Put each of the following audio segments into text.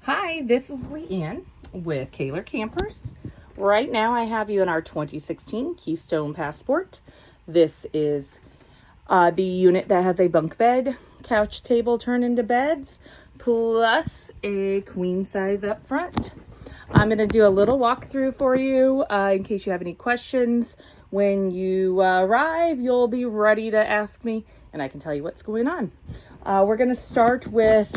Hi, this is Leanne with Kaylor Campers. Right now I have you in our 2016 Keystone Passport. This is the unit that has a bunk bed, couch table turn into beds, plus a queen size up front. I'm going to do a little walkthrough for you in case you have any questions. When you arrive, you'll be ready to ask me and I can tell you what's going on. We're going to start with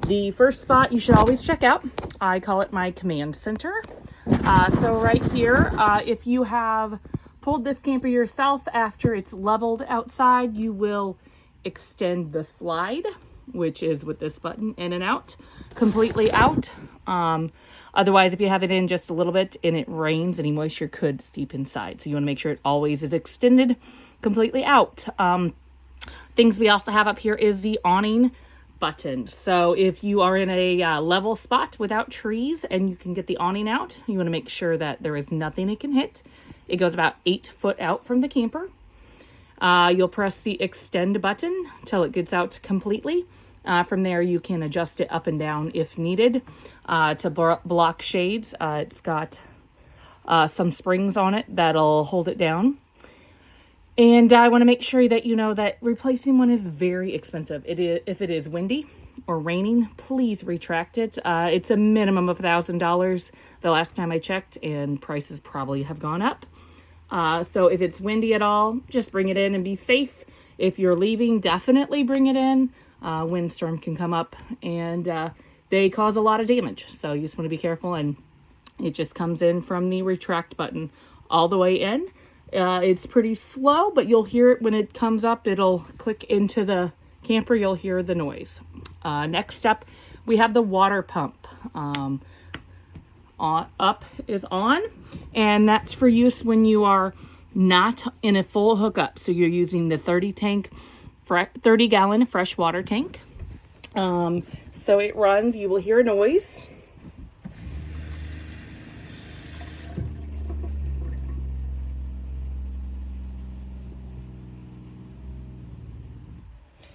the first spot you should always check out. I call it my command center. So right here, if you have pulled this camper yourself after it's leveled outside, you will extend the slide, which is with this button, in and out, completely out. Otherwise, if you have it in just a little bit and it rains, any moisture could seep inside. So you want to make sure it always is extended completely out. Things we also have up here is the awning button. So if you are in a level spot without trees and you can get the awning out, you want to make sure that there is nothing it can hit. It goes about 8 foot out from the camper. You'll press the extend button till it gets out completely. From there you can adjust it up and down if needed to block shades. It's got some springs on it that'll hold it down. And I want to make sure that you know that replacing one is very expensive. If it is windy or raining, please retract it. It's a minimum of $1,000 the last time I checked, and prices probably have gone up. So if it's windy at all, just bring it in and be safe. If you're leaving, definitely bring it in. Windstorm can come up and they cause a lot of damage. So you just want to be careful, and it just comes in from the retract button all the way in. It's pretty slow, but you'll hear it when it comes up. It'll click into the camper. You'll hear the noise. Next up, we have the water pump. Up is on, and that's for use when you are not in a full hookup. So you're using the 30 gallon freshwater tank. So it runs. You will hear a noise.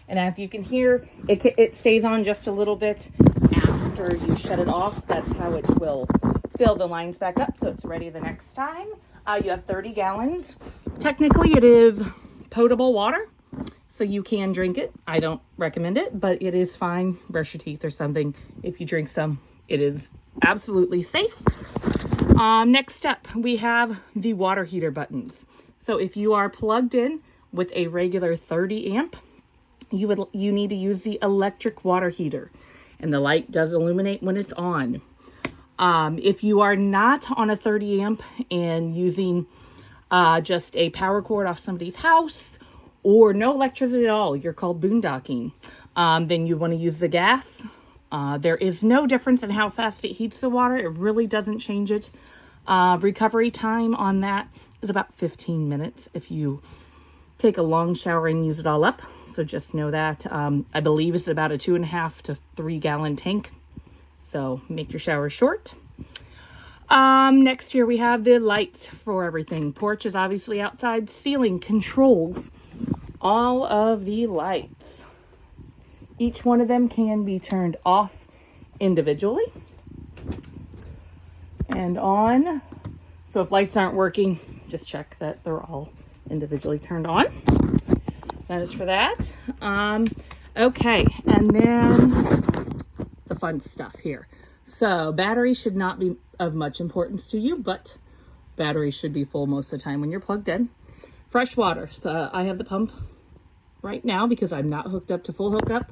And as you can hear, it stays on just a little bit after you shut it off. That's how it will fill the lines back up so it's ready the next time. You have 30 gallons. Technically, it is potable water, so you can drink it. I don't recommend it, but it is fine. Brush your teeth or something. If you drink some, it is absolutely safe. Next up, we have the water heater buttons. So if you are plugged in with a regular 30 amp, you need to use the electric water heater, and the light does illuminate when it's on. If you are not on a 30 amp and using just a power cord off somebody's house or no electricity at all, you're called boondocking, then you want to use the gas. There is no difference in how fast it heats the water. It really doesn't change it. Recovery time on that is about 15 minutes if you take a long shower and use it all up. So just know that. I believe it's about a 2.5 to 3 gallon tank. So make your shower short. Next here we have the lights for everything. Porch is obviously outside. Ceiling controls all of the lights. Each one of them can be turned off individually and on. So if lights aren't working, just check that they're all individually turned on. That is for that. Okay, and then the fun stuff here. So battery should not be of much importance to you, but battery should be full most of the time when you're plugged in. Fresh water. So I have the pump right now because I'm not hooked up to full hookup.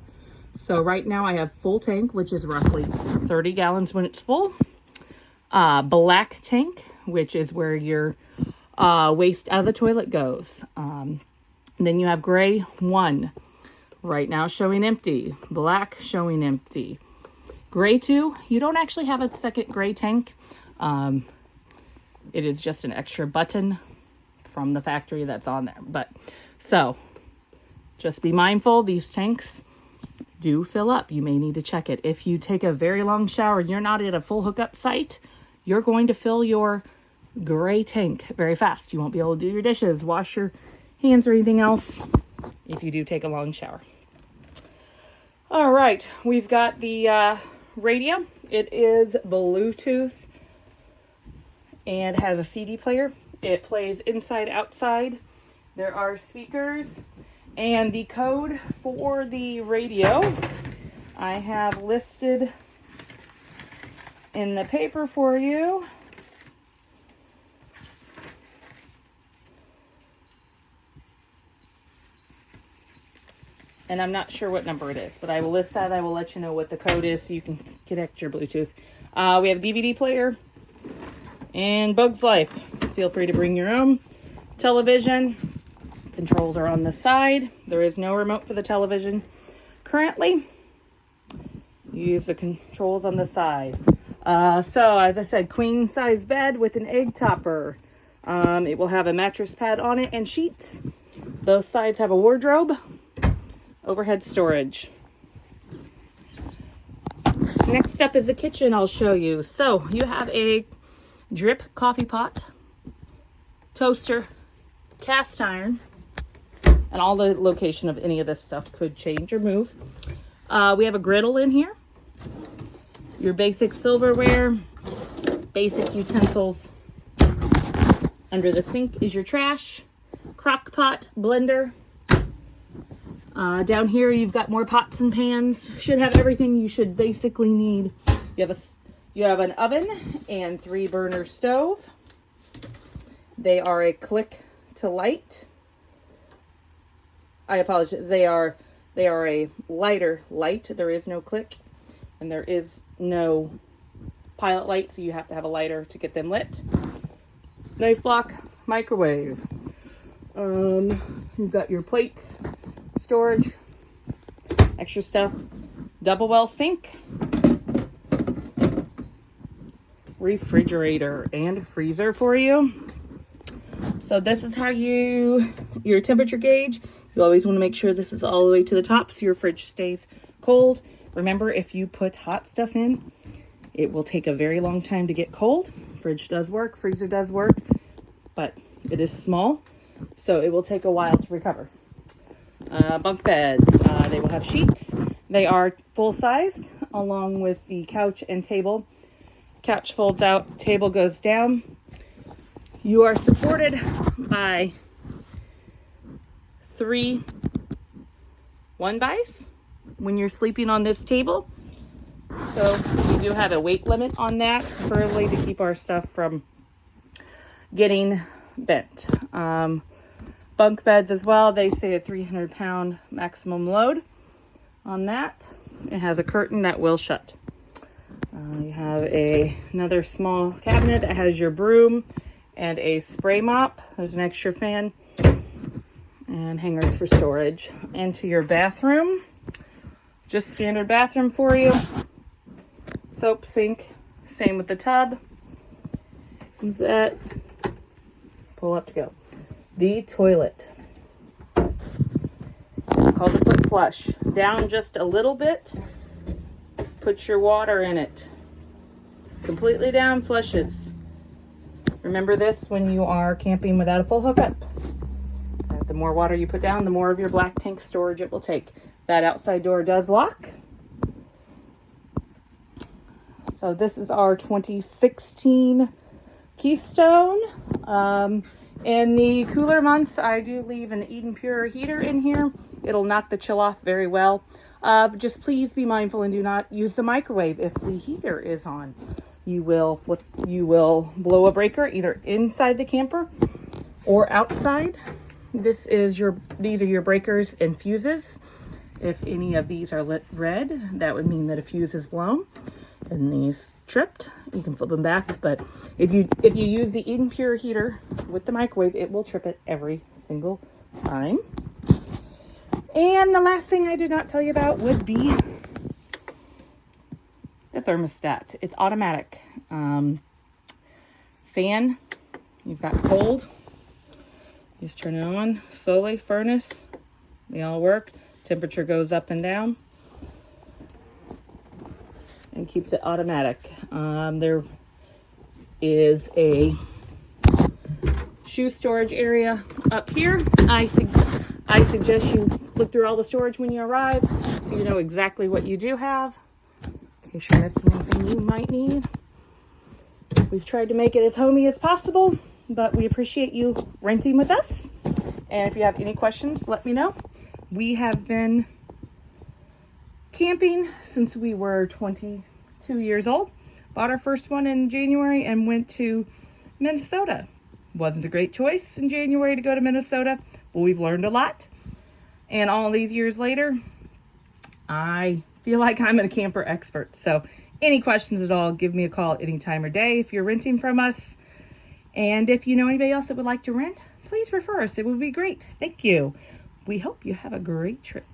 So right now I have full tank, which is roughly 30 gallons when it's full. Black tank, which is where your waste out of the toilet goes. Then you have gray 1, right now showing empty. Black showing empty. Gray 2, you don't actually have a second gray tank. It is just an extra button from the factory that's on there. But so just be mindful, these tanks do fill up. You may need to check it. If you take a very long shower and you're not at a full hookup site, you're going to fill your gray tank very fast. You won't be able to do your dishes, wash your hands or anything else if you do take a long shower. All right, we've got the radio It is Bluetooth and has a CD player. It plays inside, outside. There are speakers, and the code for the radio I have listed in the paper for you. And I'm not sure what number it is, but I will list that. I will let you know what the code is so you can connect your Bluetooth. We have a DVD player and Bug's Life. Feel free to bring your own. Television. Controls are on the side. There is no remote for the television currently. You use the controls on the side. So, as I said, queen size bed with an egg topper. It will have a mattress pad on it and sheets. Both sides have a wardrobe. Overhead storage. Next up is the kitchen I'll show you. So you have a drip coffee pot, toaster, cast iron, and all the location of any of this stuff could change or move. We have a griddle in here, your basic silverware, basic utensils. Under the sink is your trash, crock pot, blender. Down here you've got more pots and pans. Should have everything you should basically need. You have an oven and 3-burner stove. They are a click to light. I apologize. They are a lighter light. There is no click, and there is no pilot light, so you have to have a lighter to get them lit. Knife block, microwave. You've got your plates, storage, extra stuff, double well sink, refrigerator and freezer for you. So this is how your temperature gauge. You always want to make sure this is all the way to the top so your fridge stays cold. Remember, if you put hot stuff in, it will take a very long time to get cold. Fridge does work, freezer does work, but it is small, so it will take a while to recover. Bunk beds, they will have sheets. They are full-sized, along with the couch and table. Couch folds out, table goes down. You are supported by 3 1-bys when you're sleeping on this table. So we do have a weight limit on that, preferably to keep our stuff from getting bent. Bunk beds as well, they say a 300-pound maximum load on that. It has a curtain that will shut. You have another small cabinet that has your broom and a spray mop. There's an extra fan and hangers for storage. Into your bathroom, just standard bathroom for you. Soap, sink, same with the tub. Comes that, pull up to go. The toilet. It's called the foot flush. Down just a little bit, put your water in it. Completely down, flushes. Remember this when you are camping without a full hookup. The more water you put down, the more of your black tank storage it will take. That outside door does lock. So this is our 2016 Keystone. In the cooler months, I do leave an Eden Pure heater in here. It'll knock the chill off very well. Just please be mindful and do not use the microwave if the heater is on. You will blow a breaker either inside the camper or outside. These are your breakers and fuses. If any of these are lit red, that would mean that a fuse is blown and these tripped. You can flip them back, but if you use the Eden Pure heater with the microwave, it will trip it every single time. And the last thing I did not tell you about would be the thermostat. It's automatic. Fan, you've got cold. Just turn it on slowly. Furnace, they all work. Temperature goes up and down and keeps it automatic. There is a shoe storage area up here. I suggest you look through all the storage when you arrive so you know exactly what you do have. in case you're missing anything you might need. We've tried to make it as homey as possible, but we appreciate you renting with us. And if you have any questions, let me know. We have been camping since we were 22 years old. Bought our first one in January and went to Minnesota. Wasn't a great choice in January to go to Minnesota, but we've learned a lot. And all these years later, I feel like I'm a camper expert. So any questions at all, give me a call any time or day if you're renting from us. And if you know anybody else that would like to rent, please refer us. It would be great. Thank you. We hope you have a great trip.